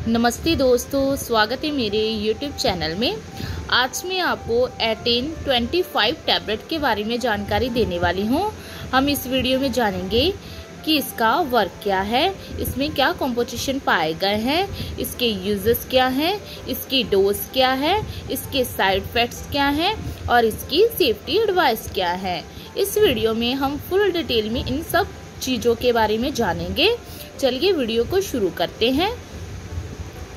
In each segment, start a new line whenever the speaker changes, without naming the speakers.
नमस्ते दोस्तों, स्वागत है मेरे YouTube चैनल में। आज मैं आपको एटेन 25 टैबलेट के बारे में जानकारी देने वाली हूँ। हम इस वीडियो में जानेंगे कि इसका वर्क क्या है, इसमें क्या कंपोजिशन पाए गए हैं, इसके यूजेस क्या हैं, इसकी डोज क्या है, इसके साइड इफेक्ट्स क्या हैं और इसकी सेफ्टी एडवाइस क्या है। इस वीडियो में हम फुल डिटेल में इन सब चीज़ों के बारे में जानेंगे। चलिए वीडियो को शुरू करते हैं।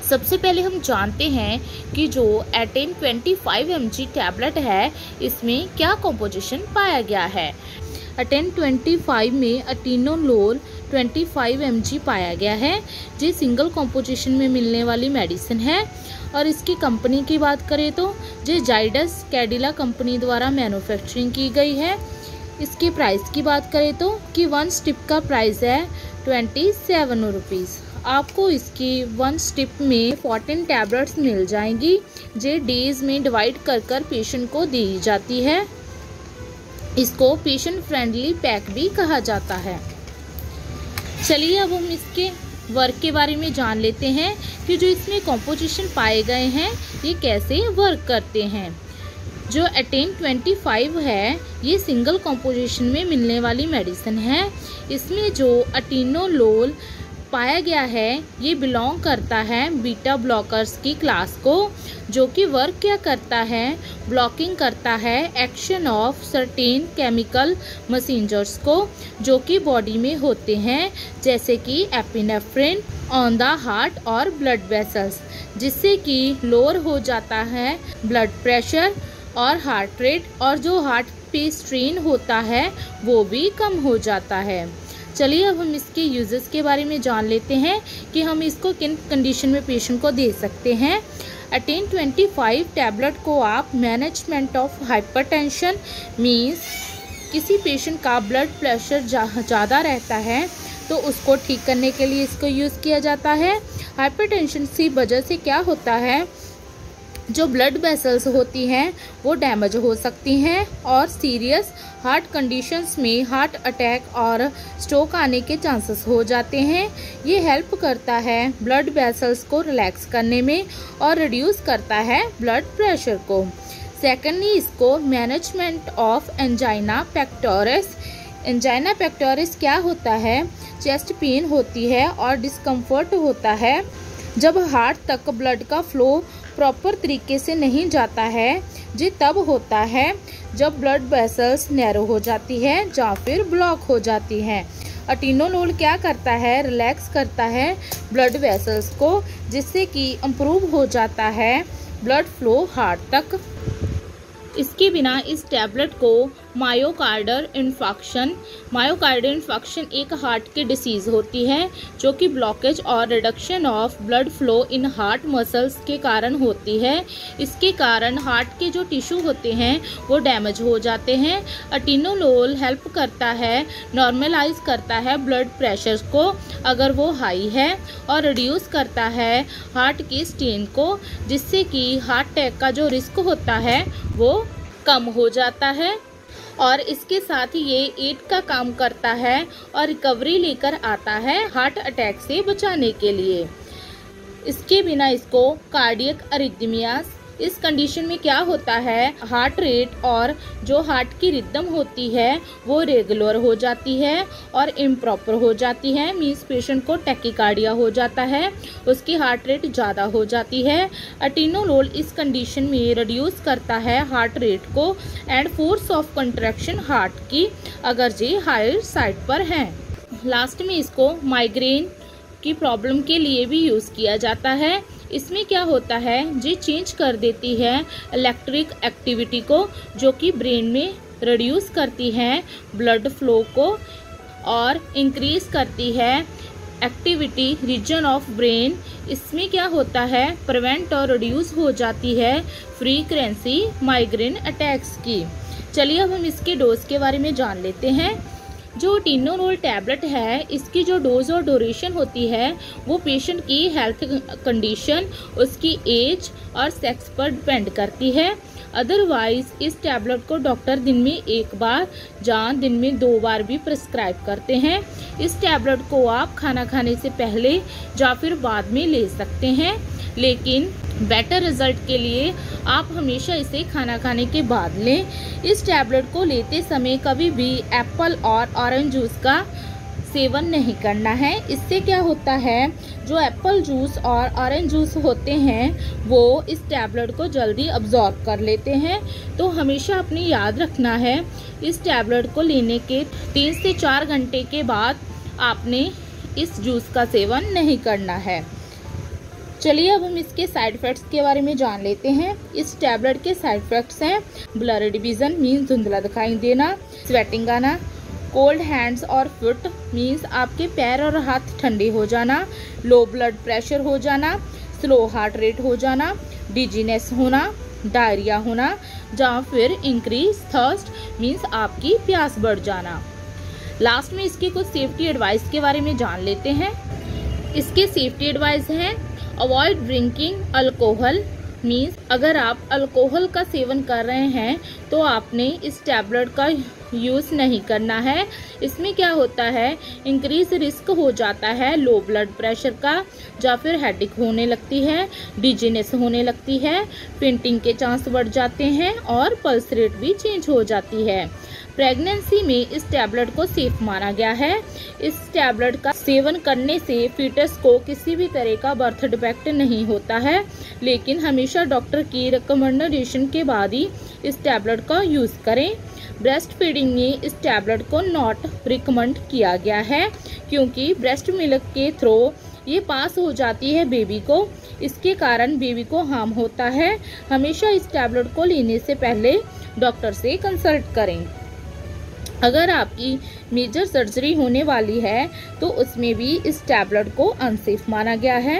सबसे पहले हम जानते हैं कि जो एटेन 25 mg टैबलेट है, इसमें क्या कंपोजिशन पाया गया है। एटेन 25 में एटेनोलोल 25 mg पाया गया है। ये सिंगल कंपोजिशन में मिलने वाली मेडिसिन है और इसकी कंपनी की बात करें तो ये जाइडस कैडिला कंपनी द्वारा मैन्युफैक्चरिंग की गई है। इसके प्राइस की बात करें तो कि 1 स्टिप का प्राइस है 27 रुपीज़। आपको इसकी 1 स्टिप में 14 टैबलेट्स मिल जाएंगी, जो डेज में डिवाइड कर पेशेंट को दी जाती है। इसको पेशेंट फ्रेंडली पैक भी कहा जाता है। चलिए अब हम इसके वर्क के बारे में जान लेते हैं कि जो इसमें कंपोजिशन पाए गए हैं ये कैसे वर्क करते हैं। जो एटेन 25 है ये सिंगल कंपोजिशन में मिलने वाली मेडिसिन है। इसमें जो एटेनोलोल पाया गया है ये बिलोंग करता है बीटा ब्लॉकर्स की क्लास को, जो कि वर्क क्या करता है, ब्लॉकिंग करता है action of certain chemical messengers को जो कि बॉडी में होते हैं, जैसे कि एपिनेफ्रिन ऑन द हार्ट और ब्लड वेसल्स, जिससे कि लोअर हो जाता है ब्लड प्रेशर और हार्ट रेट, और जो हार्ट पे स्ट्रेन होता है वो भी कम हो जाता है। चलिए अब हम इसके यूजेस के बारे में जान लेते हैं कि हम इसको किन कंडीशन में पेशेंट को दे सकते हैं। एटेन 25 टैबलेट को आप मैनेजमेंट ऑफ हाइपरटेंशन मीन्स किसी पेशेंट का ब्लड प्रेशर ज़्यादा रहता है तो उसको ठीक करने के लिए इसको यूज़ किया जाता है। हाइपरटेंशन की वजह से क्या होता है, जो ब्लड वेसल्स होती हैं वो डैमेज हो सकती हैं और सीरियस हार्ट कंडीशंस में हार्ट अटैक और स्ट्रोक आने के चांसेस हो जाते हैं। ये हेल्प करता है ब्लड वेसल्स को रिलैक्स करने में और रिड्यूस करता है ब्लड प्रेशर को। सेकेंडली इसको management of angina pectoris. Angina pectoris क्या होता है, चेस्ट पेन होती है और डिस्कम्फर्ट होता है जब हार्ट तक ब्लड का फ्लो प्रॉपर तरीके से नहीं जाता है। ये तब होता है जब ब्लड वेसल्स नैरो हो जाती है या फिर ब्लॉक हो जाती हैं। एटेनोलोल क्या करता है, रिलैक्स करता है ब्लड वेसल्स को, जिससे कि इम्प्रूव हो जाता है ब्लड फ्लो हार्ट तक। इसके बिना इस टैबलेट को मायोकार्डल इन्फेक्शन एक हार्ट की डिसीज़ होती है जो कि ब्लॉकेज और reduction of blood flow in heart muscles के कारण होती है। इसके कारण हार्ट के जो टिश्यू होते हैं वो डैमेज हो जाते हैं। एटेनोलोल हेल्प करता है, नॉर्मलाइज करता है ब्लड प्रेशर को अगर वो हाई है, और रिड्यूस करता है हार्ट की स्टेन को, जिससे कि हार्ट अटैक का जो रिस्क होता है वो कम हो जाता है। और इसके साथ ही ये एड का काम करता है और रिकवरी लेकर आता है हार्ट अटैक से बचाने के लिए। इसके बिना इसको कार्डियक अरिथमियास, इस कंडीशन में क्या होता है, हार्ट रेट और जो हार्ट की रिदम होती है वो रेगुलर हो जाती है और इम्प्रॉपर हो जाती है। मींस पेशेंट को टैकीकार्डिया हो जाता है, उसकी हार्ट रेट ज़्यादा हो जाती है। एटेनोलोल इस कंडीशन में रिड्यूस करता है हार्ट रेट को and force of contraction heart की, अगर ये हाई साइड पर है। लास्ट में इसको माइग्रेन की प्रॉब्लम के लिए भी यूज़ किया जाता है। इसमें क्या होता है, ये चेंज कर देती है इलेक्ट्रिक एक्टिविटी को, जो कि ब्रेन में रिड्यूस करती है ब्लड फ्लो को और इंक्रीज करती है एक्टिविटी रीजन ऑफ ब्रेन। इसमें क्या होता है, प्रिवेंट और रिड्यूस हो जाती है फ्रीक्वेंसी माइग्रेन अटैक्स की। चलिए अब हम इसके डोज के बारे में जान लेते हैं। जो एटेनोलोल टैबलेट है इसकी जो डोज और ड्यूरेशन होती है वो पेशेंट की हेल्थ कंडीशन, उसकी एज और सेक्स पर डिपेंड करती है। अदरवाइज इस टैबलेट को डॉक्टर दिन में 1 बार या दिन में 2 बार भी प्रिस्क्राइब करते हैं। इस टैबलेट को आप खाना खाने से पहले या फिर बाद में ले सकते हैं, लेकिन बेटर रिजल्ट के लिए आप हमेशा इसे खाना खाने के बाद लें। इस टैबलेट को लेते समय कभी भी एप्पल और ऑरेंज जूस का सेवन नहीं करना है। इससे क्या होता है, जो एप्पल जूस और ऑरेंज जूस होते हैं वो इस टैबलेट को जल्दी अब्जॉर्ब कर लेते हैं। तो हमेशा अपनी याद रखना है, इस टैबलेट को लेने के 3 से 4 घंटे के बाद आपने इस जूस का सेवन नहीं करना है। चलिए अब हम इसके साइड इफ़ेक्ट्स के बारे में जान लेते हैं। इस टैबलेट के साइड इफ़ेक्ट्स हैं ब्लरिड विजन मीन्स धुंधला दिखाई देना, स्वेटिंग आना, कोल्ड हैंड्स और फुट मीन्स आपके पैर और हाथ ठंडे हो जाना, लो ब्लड प्रेशर हो जाना, स्लो हार्ट रेट हो जाना, डिजीनेस होना, डायरिया होना, या फिर इंक्रीज थर्स्ट मीन्स आपकी प्यास बढ़ जाना। लास्ट में इसकी कुछ सेफ्टी एडवाइस के बारे में जान लेते हैं। इसके सेफ्टी एडवाइस हैं अवॉइड ड्रिंकिंग अल्कोहल मीन्स अगर आप अल्कोहल का सेवन कर रहे हैं तो आपने इस टैबलेट का यूज़ नहीं करना है। इसमें क्या होता है, इंक्रीज रिस्क हो जाता है लो ब्लड प्रेशर का, या फिर हेडेक होने लगती है, डिजीनेस होने लगती है, फेंटिंग के चांस बढ़ जाते हैं और पल्स रेट भी चेंज हो जाती है। प्रेगनेंसी में इस टैबलेट को सेफ माना गया है। इस टैबलेट का सेवन करने से फीटस को किसी भी तरह का बर्थ डिफेक्ट नहीं होता है, लेकिन हमेशा डॉक्टर की रिकमेंडेशन के बाद ही इस टैबलेट का यूज़ करें। ब्रेस्ट फीडिंग में इस टैबलेट को नॉट रिकमेंड किया गया है, क्योंकि ब्रेस्ट मिल्क के थ्रू ये पास हो जाती है बेबी को, इसके कारण बेबी को हार्म होता है। हमेशा इस टैबलेट को लेने से पहले डॉक्टर से कंसल्ट करें। अगर आपकी मेजर सर्जरी होने वाली है तो उसमें भी इस टैबलेट को अनसेफ माना गया है।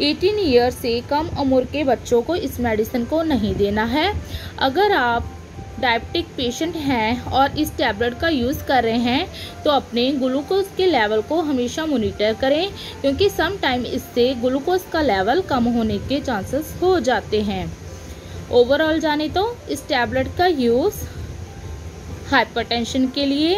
18 ईयर से कम उम्र के बच्चों को इस मेडिसिन को नहीं देना है। अगर आप डायबिटिक पेशेंट हैं और इस टैबलेट का यूज़ कर रहे हैं तो अपने ग्लूकोज के लेवल को हमेशा मॉनिटर करें, क्योंकि सम टाइम इससे ग्लूकोज का लेवल कम होने के चांसेस हो जाते हैं। ओवरऑल जाने तो इस टैबलेट का यूज़ हाइपरटेंशन के लिए,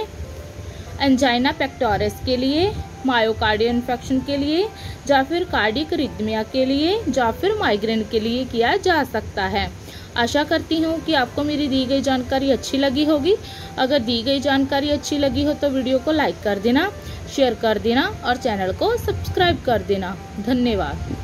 एंजाइना पेक्टोरिस के लिए, मायोकार्डियल इन्फेक्शन के लिए, या फिर कार्डियक रिदमिया के लिए, या फिर माइग्रेन के लिए किया जा सकता है। आशा करती हूँ कि आपको मेरी दी गई जानकारी अच्छी लगी होगी। अगर दी गई जानकारी अच्छी लगी हो तो वीडियो को लाइक कर देना, शेयर कर देना और चैनल को सब्सक्राइब कर देना। धन्यवाद।